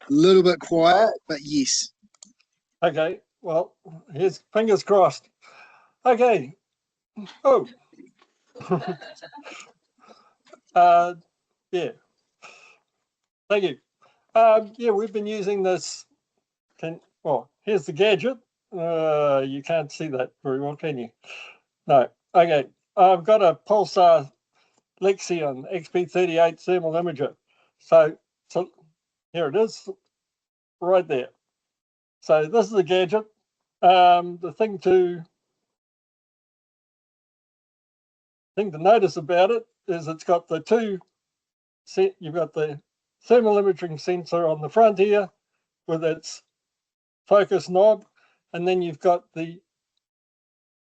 A little bit quiet, but yes. Okay, well, here's fingers crossed. Okay. Oh. Yeah. Thank you. Yeah, we've been using this. Well, here's the gadget. You can't see that very well, can you? No. Okay. I've got a Pulsar Lexion XP38 thermal imager. So here it is, right there. So this is the gadget. The thing to notice about it is it's got the you've got the thermal imaging sensor on the front here with its focus knob, and then you've got the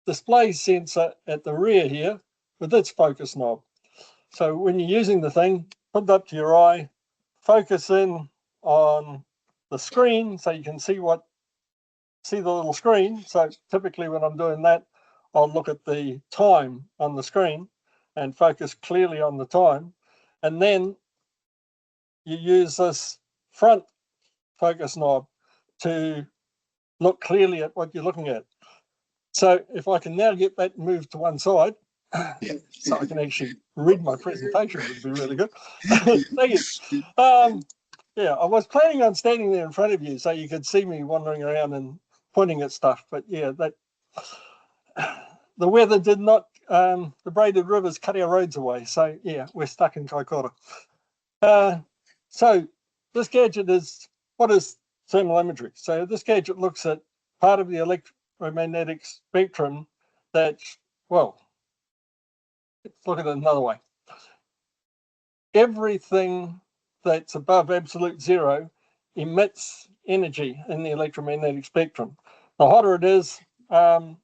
display sensor at the rear here with its focus knob. So when you're using the thing, put it up to your eye, focus in on the screen so you can see the little screen. So typically when I'm doing that, I'll look at the time on the screen and focus clearly on the time. And then you use this front focus knob to look clearly at what you're looking at. So if I can now get that moved to one side, so I can actually read my presentation, would be really good. Thank you. Yeah, I was planning on standing there in front of you so you could see me wandering around and pointing at stuff, but yeah, the weather did not, the Braided Rivers cut our roads away, so yeah, we're stuck in Kaikoura. So this gadget what is thermal imagery? So this gadget looks at part of the electromagnetic spectrum that's, well, let's look at it another way. Everything that's above absolute zero emits energy in the electromagnetic spectrum. The hotter it is, the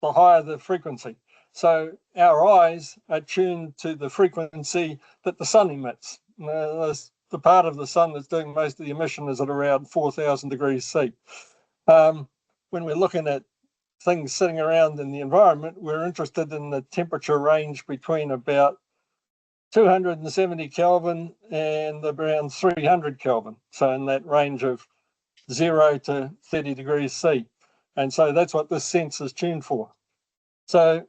higher the frequency. So our eyes are tuned to the frequency that the sun emits. The part of the sun that's doing most of the emission is at around 4,000 degrees C. When we're looking at things sitting around in the environment, we're interested in the temperature range between about 270 Kelvin and around 300 Kelvin. So in that range of 0 to 30 degrees C. And so that's what this sense is tuned for. So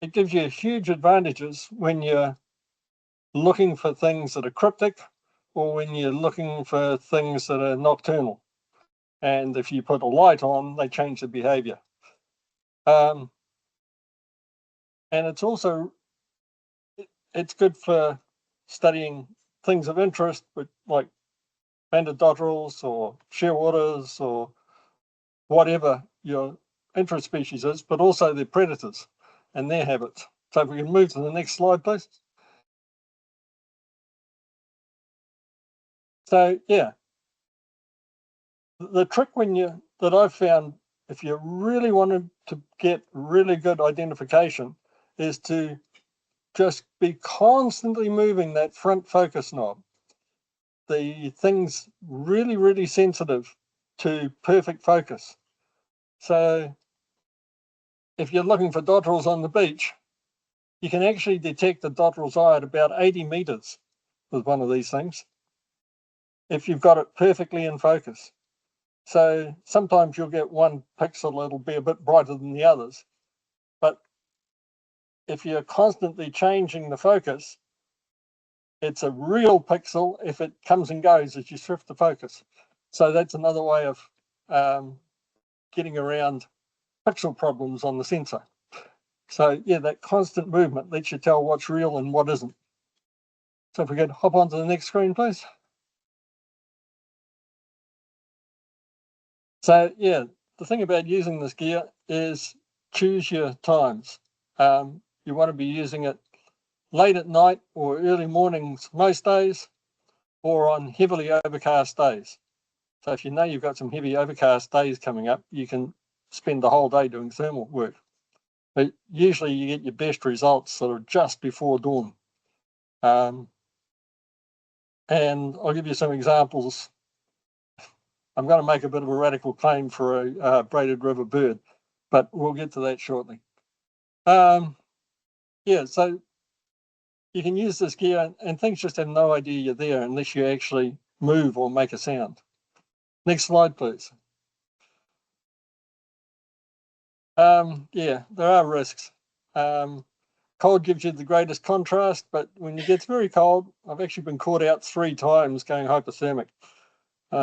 it gives you huge advantages when you're looking for things that are cryptic or when you're looking for things that are nocturnal. And if you put a light on, they change the behavior. And it's also, it's good for studying things of interest, but like banded dotterels or shearwaters or whatever your interest species is, but also their predators and their habits. So if we can move to the next slide, please. So yeah, the trick that I've found, if you really wanted to get really good identification, is to just be constantly moving that front focus knob. The thing's really, really sensitive to perfect focus. So if you're looking for dotterels on the beach, you can actually detect the dotterel's eye at about 80 meters with one of these things, if you've got it perfectly in focus. So sometimes you'll get one pixel, it'll be a bit brighter than the others. But if you're constantly changing the focus, it's a real pixel if it comes and goes as you shift the focus. So that's another way of getting around pixel problems on the sensor. So yeah, that constant movement lets you tell what's real and what isn't. So if we could hop onto the next screen, please. So yeah, the thing about using this gear is choose your times. You want to be using it late at night or early mornings most days, or on heavily overcast days. So if you know you've got some heavy overcast days coming up, you can spend the whole day doing thermal work. But usually you get your best results sort of just before dawn. And I'll give you some examples. I'm going to make a bit of a radical claim for a braided river bird, but we'll get to that shortly. Yeah, so you can use this gear and things just have no idea you're there unless you actually move or make a sound. Next slide, please. Yeah, there are risks. Cold gives you the greatest contrast, but when it gets very cold, I've actually been caught out 3 times going hypothermic.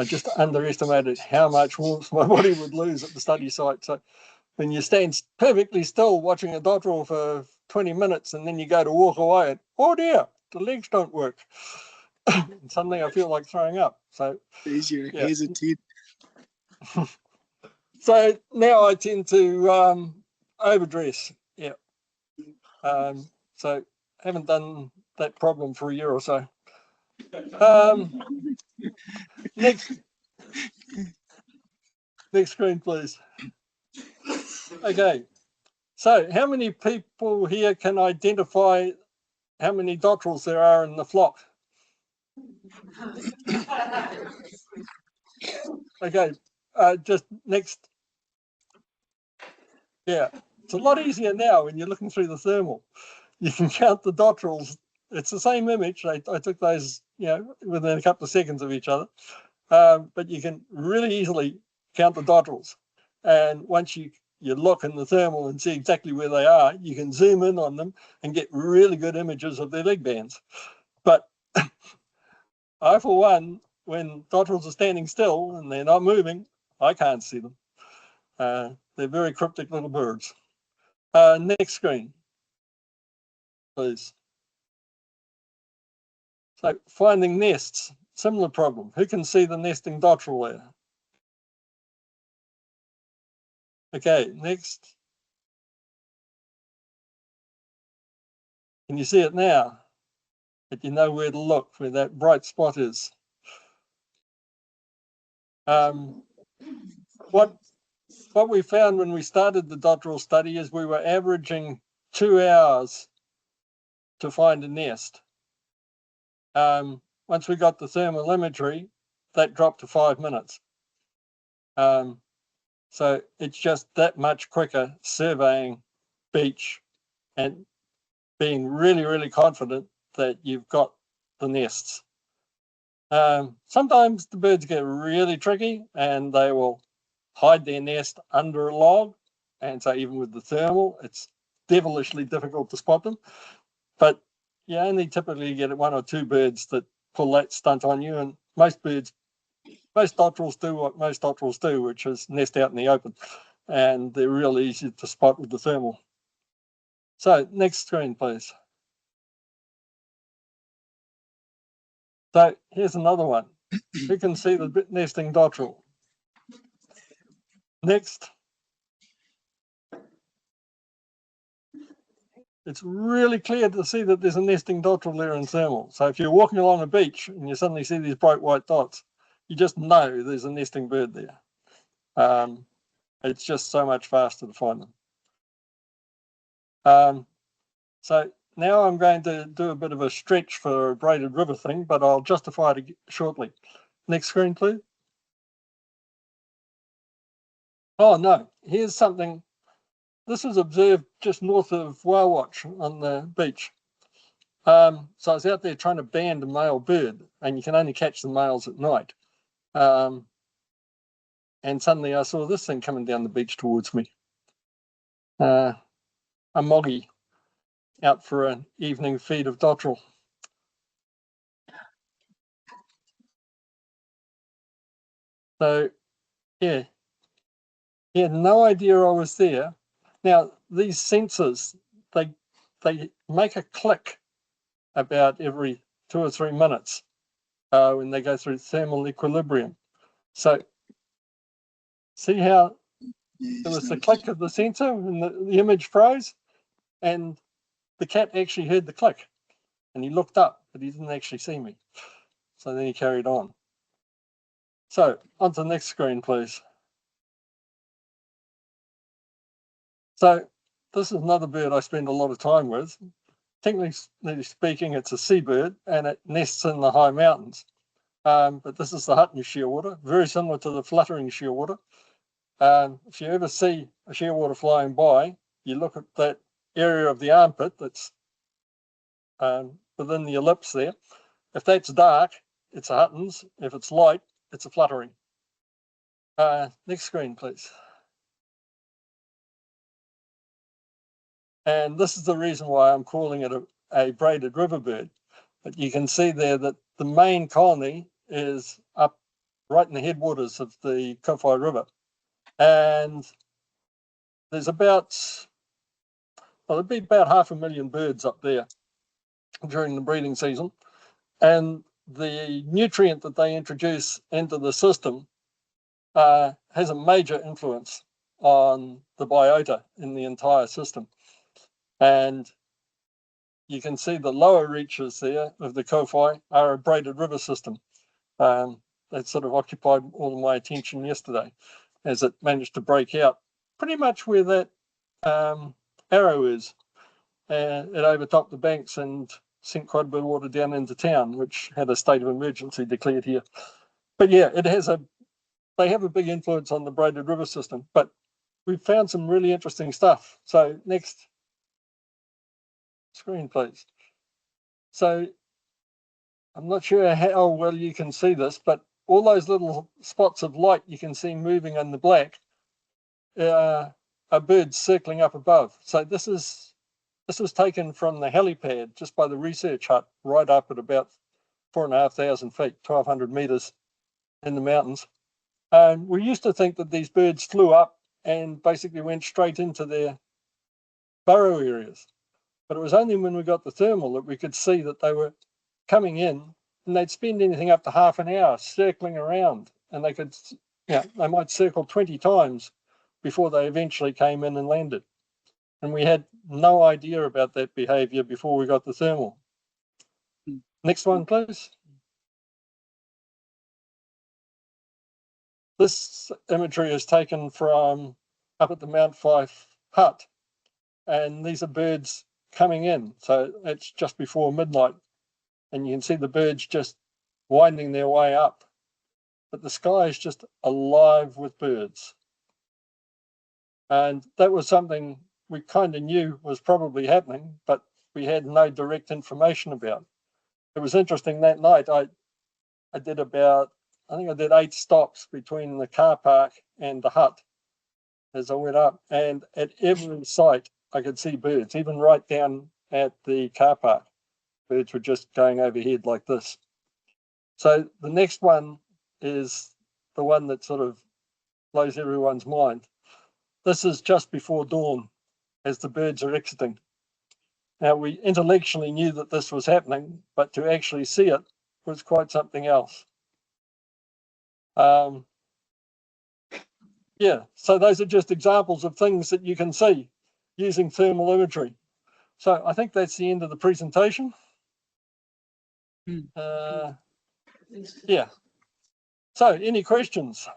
Just underestimated how much warmth my body would lose at the study site. So when you stand perfectly still watching a dotterel for 20 minutes and then you go to walk away and, oh dear, the legs don't work. And suddenly I feel like throwing up. So There's your yeah. hesitate. So now I tend to overdress. Yeah. So haven't done that problem for a year or so. Next screen, please. Okay. So how many people here can identify how many dotterels there are in the flock? Okay. Just next. Yeah. It's a lot easier now when you're looking through the thermal. You can count the dotterels. It's the same image. I took those, within a couple of seconds of each other. But you can really easily count the dotterels. And once you look in the thermal and see exactly where they are, you can zoom in on them and get really good images of their leg bands. But I, for one, when dotterels are standing still and they're not moving, I can't see them. They're very cryptic little birds. Next screen, please. So finding nests, similar problem. Who can see the nesting dotterel there? Okay, next. Can you see it now? But you know where to look, where that bright spot is. What we found when we started the dotterel study is we were averaging 2 hours to find a nest. Once we got the thermal imagery, that dropped to 5 minutes. So it's just that much quicker surveying beach and being really, really confident that you've got the nests. Sometimes the birds get really tricky and they will hide their nest under a log. And so even with the thermal, it's devilishly difficult to spot them. But you only typically get 1 or 2 birds that pull that stunt on you. And most dotterels do what most dotterels do, which is nest out in the open. And they're really easy to spot with the thermal. So next screen, please. So here's another one. Who can see the nesting dotterel? Next. It's really clear to see that there's a nesting dotterel there in thermal. So if you're walking along a beach and you suddenly see these bright white dots, you just know there's a nesting bird there. It's just so much faster to find them. So now I'm going to do a bit of a stretch for a braided river thing, but I'll justify it shortly. Next screen, please. Oh no, here's something. This was observed just north of Wauwatch on the beach. So I was out there trying to band a male bird, and you can only catch the males at night. And suddenly I saw this thing coming down the beach towards me. A moggy out for an evening feed of dotterel. So yeah, he had no idea I was there. Now these sensors, they make a click about every 2 or 3 minutes when they go through thermal equilibrium. So see how there was the click of the sensor and the image froze, and the cat actually heard the click and he looked up, but he didn't actually see me. So then he carried on. So on to the next screen, please. So this is another bird I spend a lot of time with. Technically speaking, it's a seabird and it nests in the high mountains. But this is the Hutton shearwater, very similar to the fluttering shearwater. If you ever see a shearwater flying by, you look at that area of the armpit that's within the ellipse there. If that's dark, it's a Huttons. If it's light, it's a fluttering. Next screen, please. And this is the reason why I'm calling it a braided river bird. But you can see there that the main colony is up right in the headwaters of the Kowhai River. And there's about, well, there'd be about 500,000 birds up there during the breeding season. And the nutrient that they introduce into the system has a major influence on the biota in the entire system. And you can see the lower reaches there of the Kowhai are a braided river system. That sort of occupied all of my attention yesterday as it managed to break out pretty much where that arrow is. It overtopped the banks and sent quite a bit of water down into town, which had a state of emergency declared here. But yeah, they have a big influence on the braided river system, but we've found some really interesting stuff. So next screen, please. So I'm not sure how well you can see this, but all those little spots of light you can see moving in the black are birds circling up above. So this was taken from the helipad just by the research hut, right up at about 4,500 feet, 1,200 meters in the mountains. We used to think that these birds flew up and basically went straight into their burrow areas. But it was only when we got the thermal that we could see that they were coming in, and they'd spend anything up to half an hour circling around, and they might circle 20 times before they eventually came in and landed. And we had no idea about that behavior before we got the thermal. Next one, please. This imagery is taken from up at the Mount Fife hut, and these are birds coming in. So it's just before midnight, and you can see the birds just winding their way up. But the sky is just alive with birds. And that was something we kind of knew was probably happening, but we had no direct information about. It was interesting that night. I did I think I did 8 stops between the car park and the hut as I went up. And at every site, I could see birds, even right down at the car park. Birds were just going overhead like this. So the next one is the one that sort of blows everyone's mind. This is just before dawn as the birds are exiting. Now, we intellectually knew that this was happening, but to actually see it was quite something else. Yeah, so those are just examples of things that you can see using thermal imagery. So I think that's the end of the presentation. Yeah. So any questions?